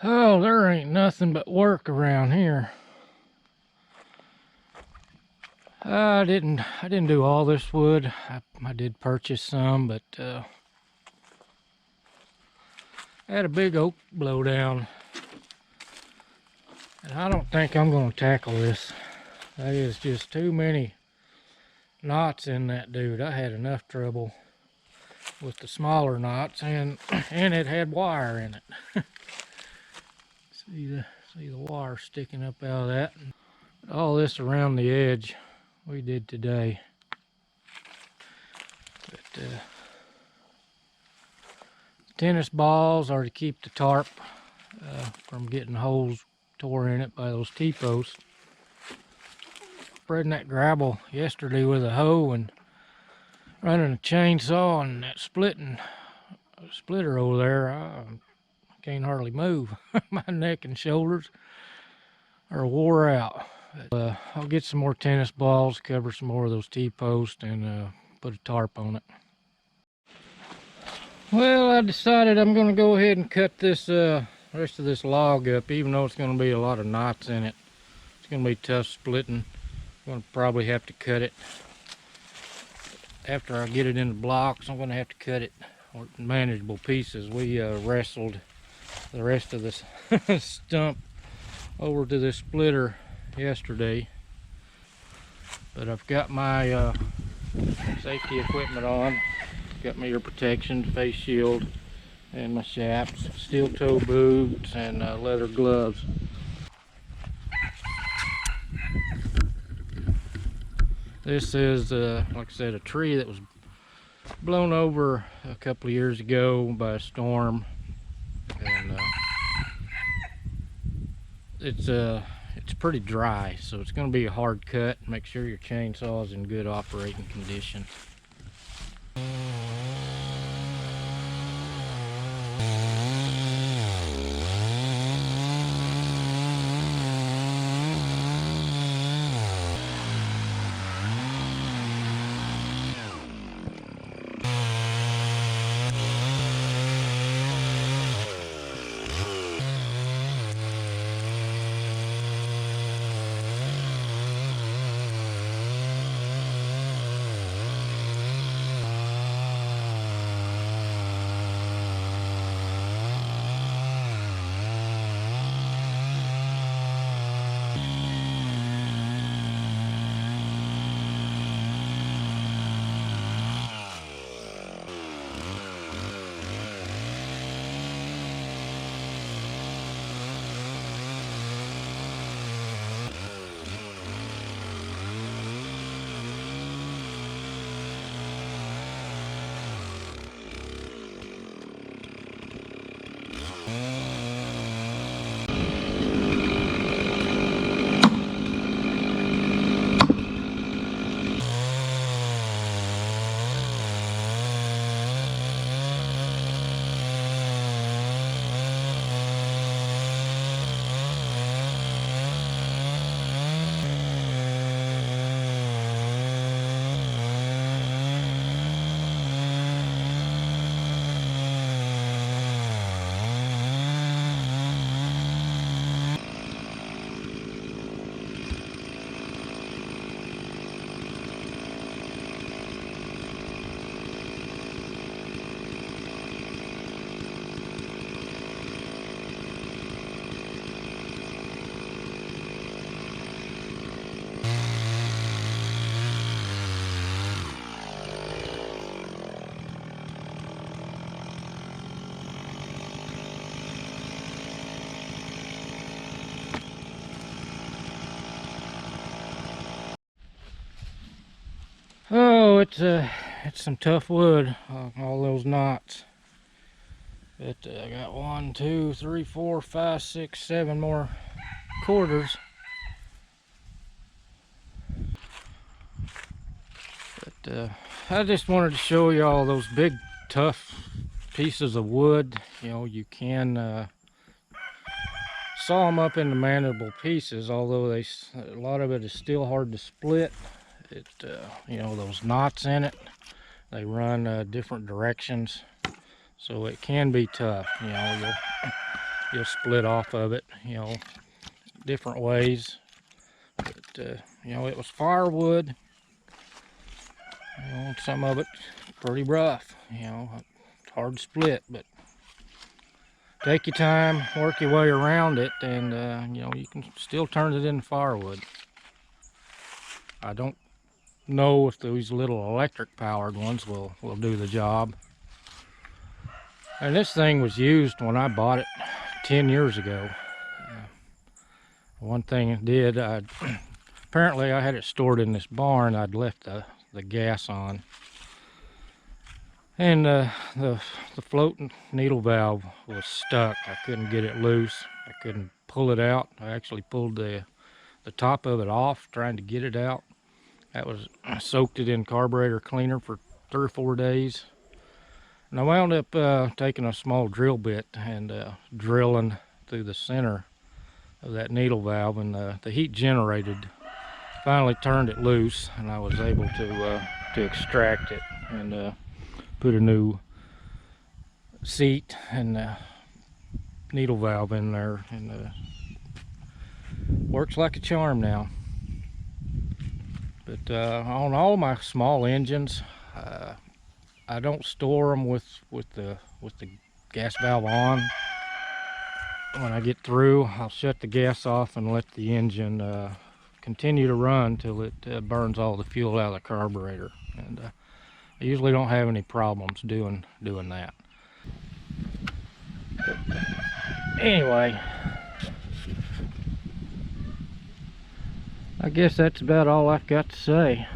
Oh, there ain't nothing but work around here. I didn't do all this wood. I did purchase some, but I had a big oak blow down, and I don't think I'm gonna tackle this. There is just too many knots in that dude. I had enough trouble with the smaller knots, and it had wire in it. See the wire sticking up out of that. All this around the edge we did today. But tennis balls are to keep the tarp from getting holes tore in it by those T-posts. Spreading that gravel yesterday with a hoe and running a chainsaw and that splitter over there, I can't hardly move. My neck and shoulders are wore out. But, I'll get some more tennis balls, cover some more of those T-posts, and put a tarp on it. Well, I decided I'm going to go ahead and cut this rest of this log up, even though it's going to be a lot of knots in it. It's going to be tough splitting. I'm going to probably have to cut it. After I get it into blocks, I'm going to have to cut it in manageable pieces. We wrestled the rest of this stump over to this splitter yesterday. But I've got my safety equipment on. Got my ear protection, face shield, and my chaps, steel toe boots, and leather gloves. This is, like I said, a tree that was blown over a couple of years ago by a storm, and it's pretty dry, so it's going to be a hard cut. Make sure your chainsaw is in good operating condition. Oh, it's some tough wood, all those knots. But I got 1, 2, 3, 4, 5, 6, 7 more quarters. But I just wanted to show you all those big, tough pieces of wood. You know, you can saw them up into manageable pieces, although a lot of it is still hard to split. You know, those knots in it, they run different directions, so it can be tough. You know, you'll split off of it, you know, different ways. But you know, it was firewood. You know, some of it pretty rough. You know, hard to split, but take your time, work your way around it, and you know, you can still turn it into firewood. I don't know if these little electric powered ones will do the job. And this thing was used when I bought it 10 years ago. One thing it did, apparently I had it stored in this barn. I'd left the gas on, and the floating needle valve was stuck. I couldn't get it loose. I couldn't pull it out. I actually pulled the top of it off trying to get it out. I soaked it in carburetor cleaner for 3 or 4 days, and I wound up taking a small drill bit and drilling through the center of that needle valve, and the heat generated finally turned it loose, and I was able to extract it and put a new seat and needle valve in there, and works like a charm now. But on all my small engines, I don't store them with the gas valve on. When I get through, I'll shut the gas off and let the engine continue to run till it burns all the fuel out of the carburetor, and I usually don't have any problems doing that. But anyway, I guess that's about all I've got to say.